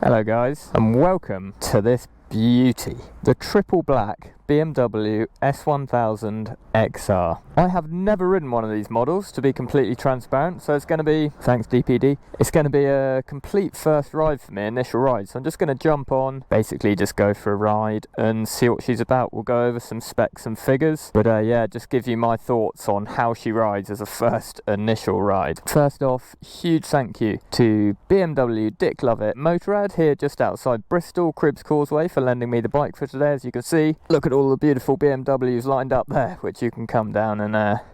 Hello guys, and welcome to this beauty, the Triple Black BMW S1000XR. I have never ridden one of these models, to be completely transparent, so it's going to be, thanks DPD, it's going to be a complete first ride for me, initial ride. So I'm just going to jump on, basically just go for a ride and see what she's about. We'll go over some specs and figures, but yeah, just give you my thoughts on how she rides as a first initial ride. First off, huge thank you to BMW Dick Lovett Motorrad here just outside Bristol, Cribbs Causeway, for lending me the bike for today. As you can see, look at all the beautiful BMWs lined up there, which you can come down and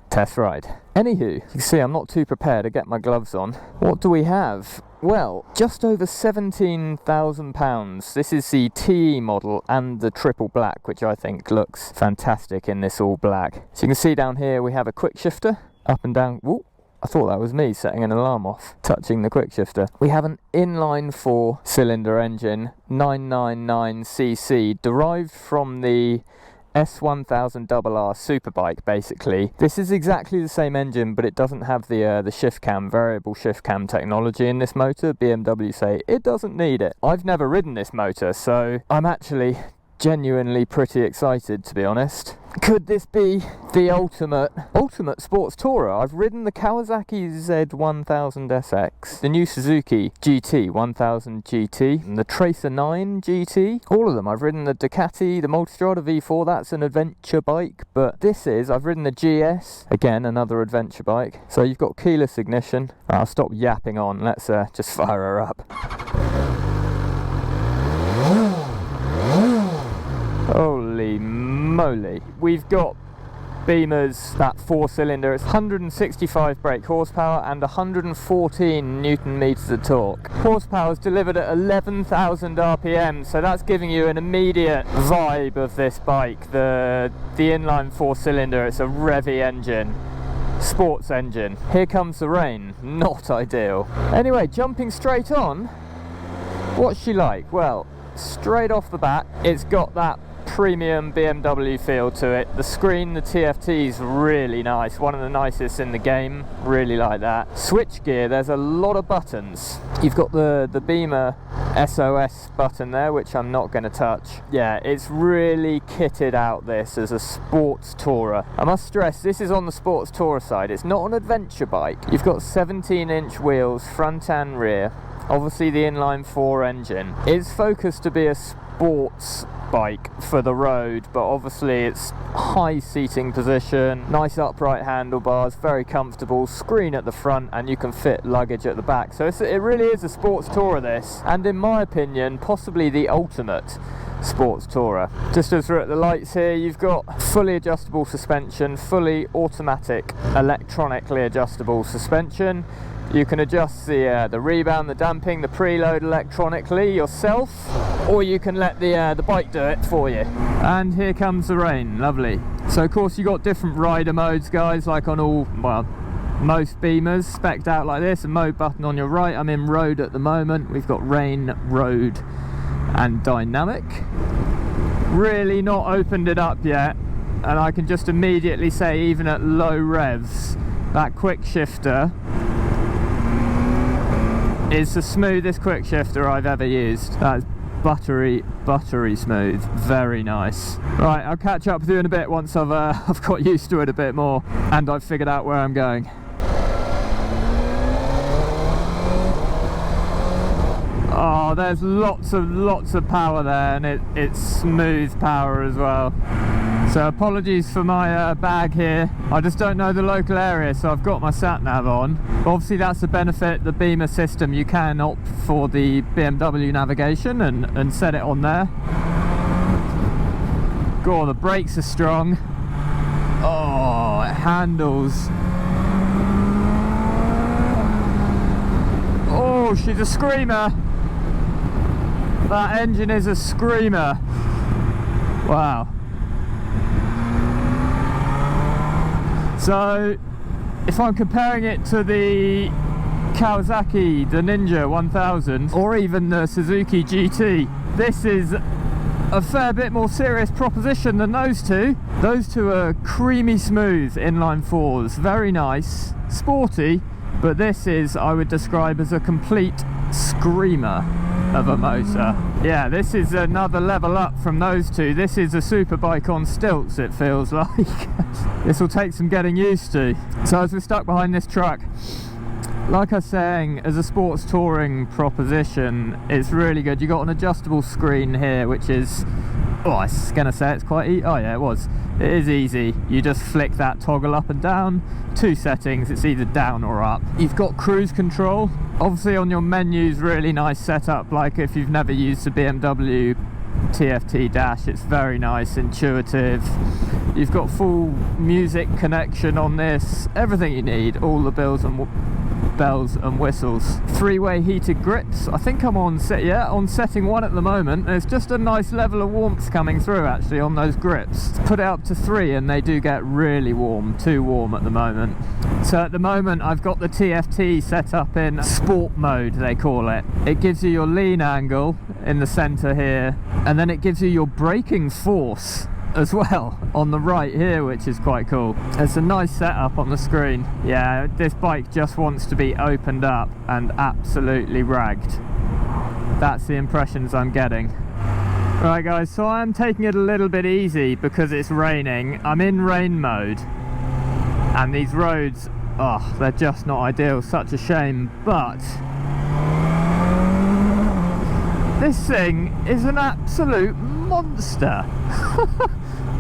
test ride. Anywho, you can see I'm not too prepared to get my gloves on. What do we have? Well, just over £17,000. This is the TE model and the Triple Black, which I think looks fantastic in this all black. So you can see down here we have a quick shifter, up and down. Whoop. I thought that was me setting an alarm off, touching the quick shifter. We have an inline 4-cylinder engine, 999cc, derived from the S1000RR Superbike, basically. This is exactly the same engine, but it doesn't have the shift cam, variable shift cam technology in this motor. BMW say it doesn't need it. I've never ridden this motor, so I'm actually genuinely pretty excited, to be honest. Could this be the ultimate sports tourer? I've ridden the Kawasaki Z1000SX, the new Suzuki GT 1000 GT, and the Tracer 9 GT. All of them. I've ridden the Ducati, the Multistrada V4, that's an adventure bike, but I've ridden the GS, again another adventure bike. So you've got keyless ignition. I'll stop yapping on, let's just fire her up. Holy moly. We've got Beamer's, that 4-cylinder. It's 165 brake horsepower and 114 newton meters of torque. Horsepower is delivered at 11,000 RPM, so that's giving you an immediate vibe of this bike. The inline 4-cylinder, it's a revvy engine. Sports engine. Here comes the rain. Not ideal. Anyway, jumping straight on, what's she like? Well, straight off the bat, it's got that premium BMW feel to it. The screen, the TFT is really nice, one of the nicest in the game, really like that. Switch gear, there's a lot of buttons. You've got the Beamer SOS button there, which I'm not going to touch. Yeah, it's really kitted out this as a sports tourer. I must stress, this is on the sports tourer side, it's not an adventure bike. You've got 17-inch wheels, front and rear. Obviously the inline 4 engine. It's focused to be a sports bike for the road, but obviously it's high seating position, nice upright handlebars, very comfortable, screen at the front, and you can fit luggage at the back. So it really is a sports tourer, this, and in my opinion possibly the ultimate sports tourer. Just as we're at the lights here, you've got fully adjustable suspension, fully automatic electronically adjustable suspension. You can adjust the rebound, the damping, the preload electronically yourself, or you can let the bike do it for you. And here comes the rain, lovely. So of course you've got different rider modes, guys, like on most Beamers, spec'd out like this. A mode button on your right. I'm in road at the moment. We've got rain, road, and dynamic. Really not opened it up yet, and I can just immediately say, even at low revs, that quick shifter is the smoothest quick shifter I've ever used. That's buttery smooth, very nice. Right, I'll catch up with you in a bit once I've got used to it a bit more and I've figured out where I'm going. Oh, there's lots of power there, and it's smooth power as well. So apologies for my bag here. I just don't know the local area, so I've got my sat nav on. But obviously that's the benefit, the Beamer system. You can opt for the BMW navigation and set it on there. God, the brakes are strong. Oh, it handles. Oh, she's a screamer. That engine is a screamer. Wow. So if I'm comparing it to the Kawasaki, the Ninja 1000, or even the Suzuki GT, this is a fair bit more serious proposition than those two. Those two are creamy smooth inline 4s, very nice, sporty, but this is, I would describe as a complete screamer. of a motor. Yeah, this is another level up from those two. This is a superbike on stilts, it feels like. This will take some getting used to. So as we're stuck behind this truck, like I was saying, as a sports touring proposition, it's really good. You got an adjustable screen here, which is, oh, I was gonna say it's quite easy. Oh yeah, it was. It is easy. You just flick that toggle up and down. 2 settings, it's either down or up. You've got cruise control. Obviously on your menus, really nice setup. Like if you've never used a BMW TFT dash, it's very nice, intuitive. You've got full music connection on this. Everything you need, all the bells and whistles. 3-way heated grips. I think I'm on setting 1 at the moment. There's just a nice level of warmth coming through actually on those grips. Put it up to 3 and they do get really warm, too warm at the moment. So at the moment I've got the TFT set up in sport mode, they call it. It gives you your lean angle in the center here, and then it gives you your braking force as well on the right here, which is quite cool. It's a nice setup on the screen. Yeah, this bike just wants to be opened up and absolutely ragged. That's the impressions I'm getting. Right guys, so I'm taking it a little bit easy because it's raining. I'm in rain mode and these roads, oh, they're just not ideal. Such a shame, but this thing is an absolute monster.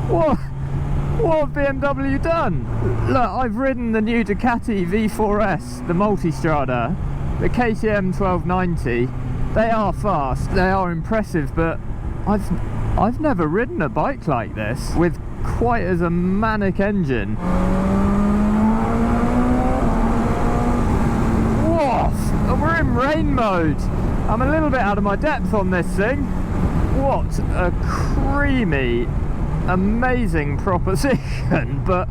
What have BMW done? Look, I've ridden the new Ducati V4S, the Multistrada, the KTM 1290. They are fast, they are impressive, but I've never ridden a bike like this with quite as a manic engine. Whoa! We're in rain mode. I'm a little bit out of my depth on this thing. What a creamy, amazing proposition, but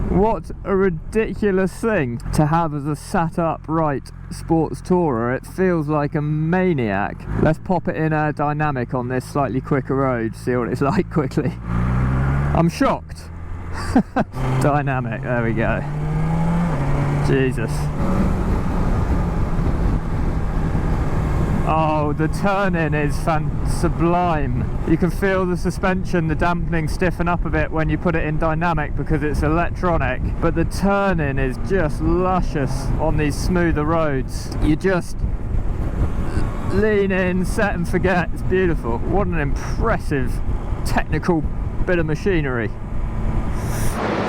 what a ridiculous thing to have as a sat upright sports tourer. It feels like a maniac. Let's pop it in dynamic on this slightly quicker road, see what it's like quickly. I'm shocked. Dynamic, there we go. Jesus. Oh, the turn-in is sublime. You can feel the suspension, the dampening stiffen up a bit when you put it in dynamic because it's electronic, but the turn-in is just luscious on these smoother roads. You just lean in, set and forget. It's beautiful. What an impressive technical bit of machinery.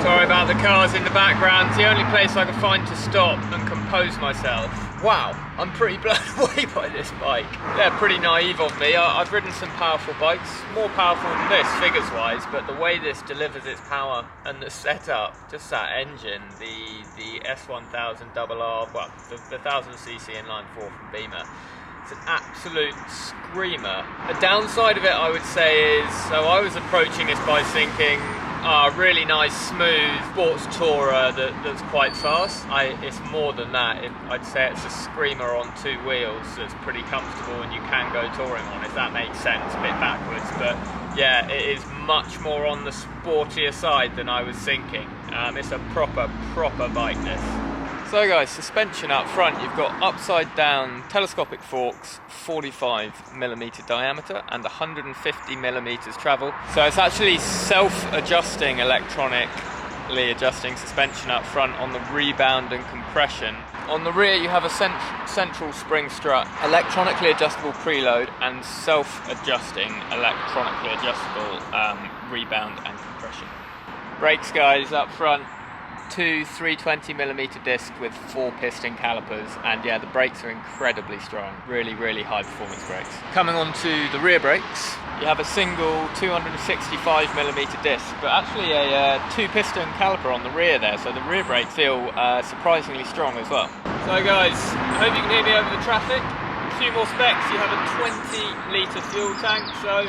Sorry about the cars in the background. It's the only place I can find to stop and compose myself. Wow, I'm pretty blown away by this bike. Yeah, pretty naive of me. I've ridden some powerful bikes, more powerful than this figures-wise, but the way this delivers its power and the setup, just that engine, the S1000XR, well, the 1000cc inline 4 from Bmw, it's an absolute screamer. The downside of it, I would say, is, so I was approaching this by thinking, really nice, smooth sports tourer that's quite fast. It's more than that. I'd say it's a screamer on 2 wheels that's pretty comfortable and you can go touring on, if that makes sense, a bit backwards. But yeah, it is much more on the sportier side than I was thinking. It's a proper bike, this. So guys, suspension up front, you've got upside down telescopic forks, 45mm diameter and 150mm travel. So it's actually self-adjusting, electronically adjusting suspension up front on the rebound and compression. On the rear you have a central spring strut, electronically adjustable preload and self-adjusting, electronically adjustable rebound and compression. Brakes guys up front. 2 320mm discs with 4 piston calipers, and yeah, the brakes are incredibly strong, really high performance brakes. Coming on to the rear brakes, you have a single 265mm disc, but actually a 2 piston caliper on the rear there, so the rear brakes feel surprisingly strong as well. So guys, I hope you can hear me over the traffic. A few more specs. You have a 20-litre fuel tank, so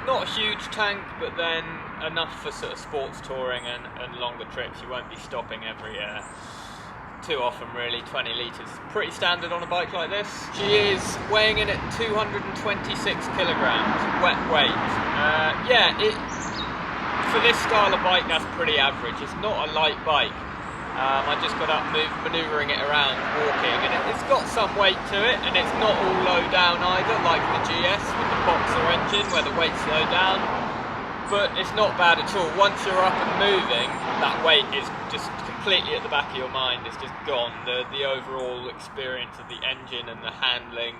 not a huge tank, but then enough for sort of sports touring and longer trips. You won't be stopping every too often really. 20 litres, pretty standard on a bike like this. She is weighing in at 226 kilograms wet weight. Yeah, for this style of bike that's pretty average. It's not a light bike. I just got up manoeuvring it around, walking, and it's got some weight to it, and it's not all low down either, like the GS with the boxer engine where the weight's low down, but it's not bad at all. Once you're up and moving, that weight is just completely at the back of your mind, it's just gone. The overall experience of the engine and the handling,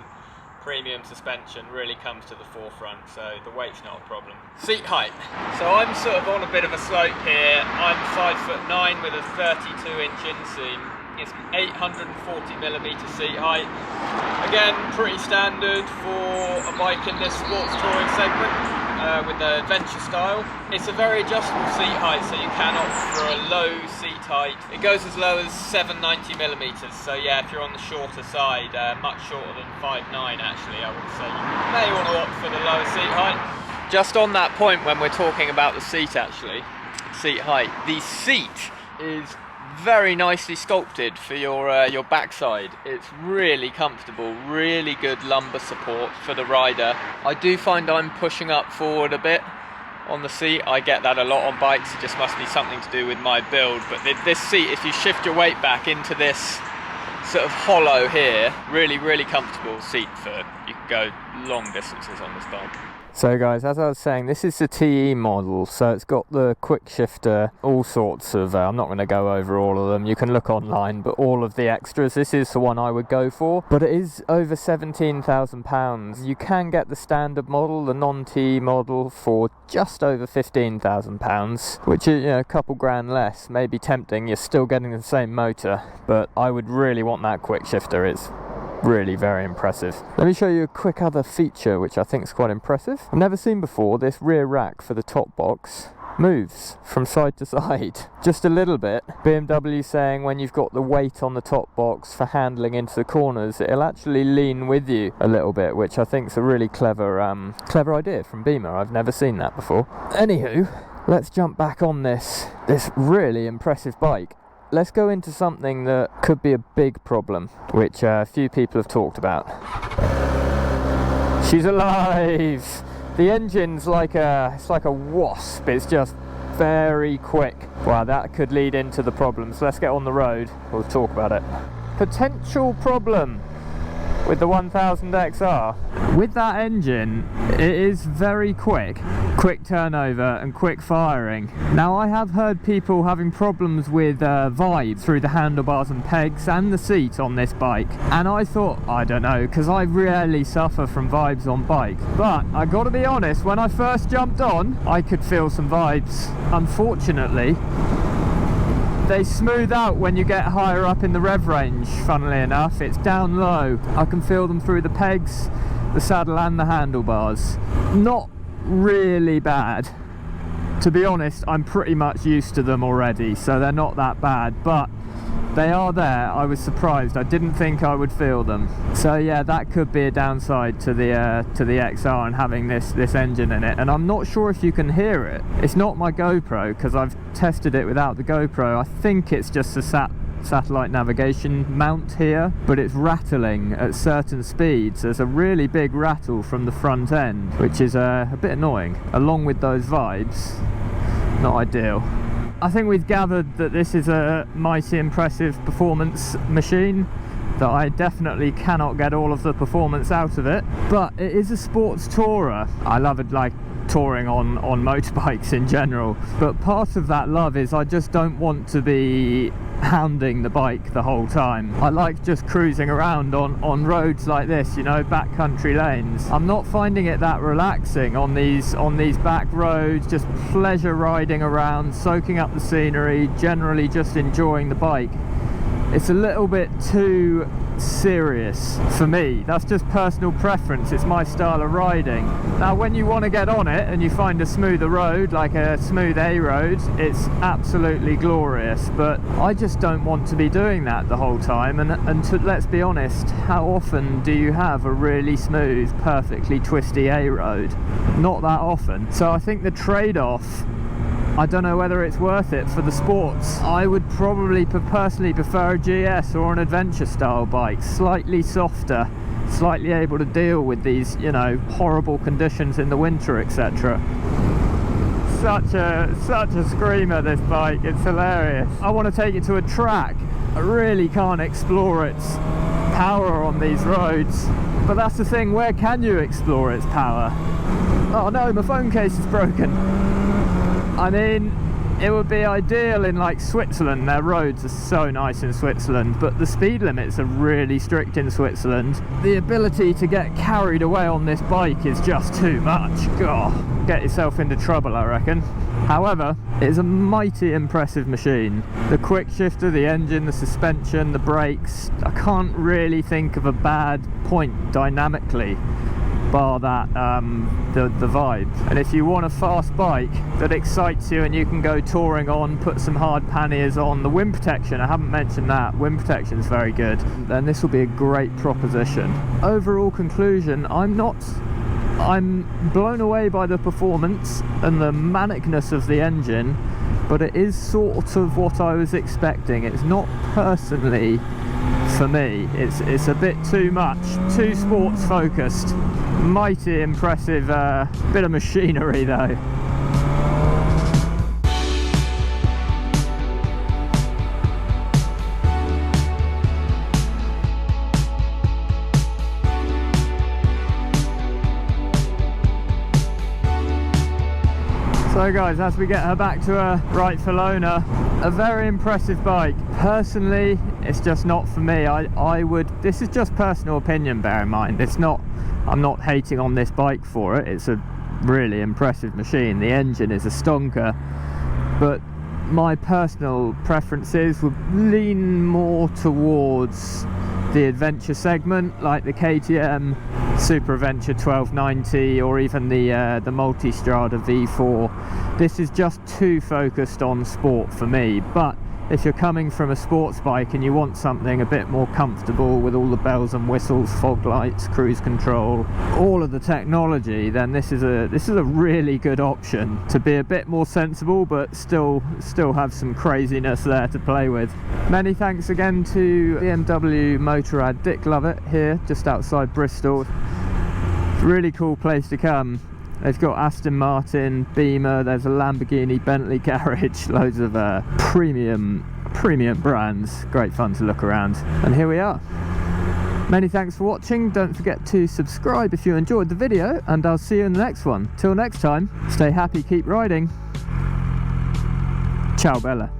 premium suspension really comes to the forefront, so the weight's not a problem. Seat height. So I'm sort of on a bit of a slope here. I'm 5'9" with a 32-inch inseam. It's 840mm seat height. Again, pretty standard for a bike in this sports touring segment with the adventure style. It's a very adjustable seat height, so you can opt for a low seat height. It goes as low as 790mm, so yeah, if you're on the shorter side, much shorter than 5'9" actually, I would say you may want to opt for the lower seat height. Just on that point, when we're talking about the seat actually, seat height, the seat is very nicely sculpted for your backside. It's really comfortable, really good lumbar support for the rider. I do find I'm pushing up forward a bit on the seat. I get that a lot on bikes, it just must be something to do with my build, but this seat, if you shift your weight back into this sort of hollow here, really comfortable seat for, you can go long distances on this bike. So guys, as I was saying, this is the TE model, so it's got the quick shifter, all sorts of, I'm not going to go over all of them, you can look online, but all of the extras, this is the one I would go for, but it is over £17,000. You can get the standard model, the non-TE model, for just over £15,000, which is, you know, a couple grand less, maybe tempting. You're still getting the same motor, but I would really want that quick shifter. It's really very impressive. Let me show you a quick other feature which I think is quite impressive. I've never seen before. This rear rack for the top box moves from side to side just a little bit. BMW saying when you've got the weight on the top box for handling into the corners, it'll actually lean with you a little bit, which I think is a really clever idea from Beamer. I've never seen that before. Anywho, let's jump back on this really impressive bike. Let's go into something that could be a big problem, which a few people have talked about. She's alive! The engine's like a wasp. It's just very quick. Wow, that could lead into the problems. Let's get on the road. We'll talk about it. Potential problem with the 1000XR. With that engine, it is very quick turnover and quick firing. Now, I have heard people having problems with vibes through the handlebars and pegs and the seat on this bike, and I thought, I don't know, because I rarely suffer from vibes on bike, but I gotta be honest, when I first jumped on, I could feel some vibes. Unfortunately, they smooth out when you get higher up in the rev range, funnily enough. It's down low. I can feel them through the pegs, the saddle and the handlebars. Not really bad. To be honest, I'm pretty much used to them already, so they're not that bad, but they are there. I was surprised. I didn't think I would feel them. So yeah, that could be a downside to the XR and having this engine in it. And I'm not sure if you can hear it. It's not my GoPro, because I've tested it without the GoPro. I think it's just a satellite navigation mount here, but it's rattling at certain speeds. There's a really big rattle from the front end, which is a bit annoying, along with those vibes. Not ideal. I think we've gathered that this is a mighty impressive performance machine, that I definitely cannot get all of the performance out of it, but it is a sports tourer. I love it, like touring on motorbikes in general, but part of that love is I just don't want to be hounding the bike the whole time. I like just cruising around on roads like this, you know, backcountry lanes. I'm not finding it that relaxing on these back roads, just pleasure riding around, soaking up the scenery, generally just enjoying the bike. It's a little bit too serious for me. That's just personal preference. It's my style of riding. Now, when you want to get on it and you find a smoother road, like a smooth A road, it's absolutely glorious, but I just don't want to be doing that the whole time. And let's be honest, how often do you have a really smooth, perfectly twisty A road? Not that often. So I think the trade-off, I don't know whether it's worth it for the sports. I would probably personally prefer a GS or an adventure style bike, slightly softer, slightly able to deal with these, you know, horrible conditions in the winter, etc. such a screamer, this bike. It's hilarious. I want to take it to a track. I really can't explore its power on these roads, but that's the thing, where can you explore its power? Oh no, my phone case is broken. I mean, it would be ideal in like Switzerland. Their roads are so nice in Switzerland, but the speed limits are really strict in Switzerland. The ability to get carried away on this bike is just too much. God, get yourself into trouble, I reckon. However, it is a mighty impressive machine. The quick shifter, the engine, the suspension, the brakes, I can't really think of a bad point dynamically, bar that the vibe. And if you want a fast bike that excites you and you can go touring on, put some hard panniers on, the wind protection, I haven't mentioned that, wind protection is very good, then this will be a great proposition. Overall conclusion, I'm blown away by the performance and the manicness of the engine, but it is sort of what I was expecting. It's not personally for me. It's a bit too much, too sports focused. Mighty impressive bit of machinery though. So guys, as we get her back to her rightful owner, a very impressive bike. Personally, it's just not for me. I would, this is just personal opinion, bear in mind. It's not, I'm not hating on this bike for it. It's a really impressive machine. The engine is a stonker, but my personal preferences would lean more towards the adventure segment, like the KTM Super Adventure 1290 or even the Multistrada V4. This is just too focused on sport for me, but if you're coming from a sports bike and you want something a bit more comfortable with all the bells and whistles, fog lights, cruise control, all of the technology, then this is a really good option to be a bit more sensible but still have some craziness there to play with. Many thanks again to BMW Motorrad Dick Lovett here just outside Bristol. Really cool place to come. They've got Aston Martin, Beamer, there's a Lamborghini, Bentley garage, loads of premium brands. Great fun to look around. And here we are. Many thanks for watching. Don't forget to subscribe if you enjoyed the video, and I'll see you in the next one. Till next time, stay happy, keep riding. Ciao Bella.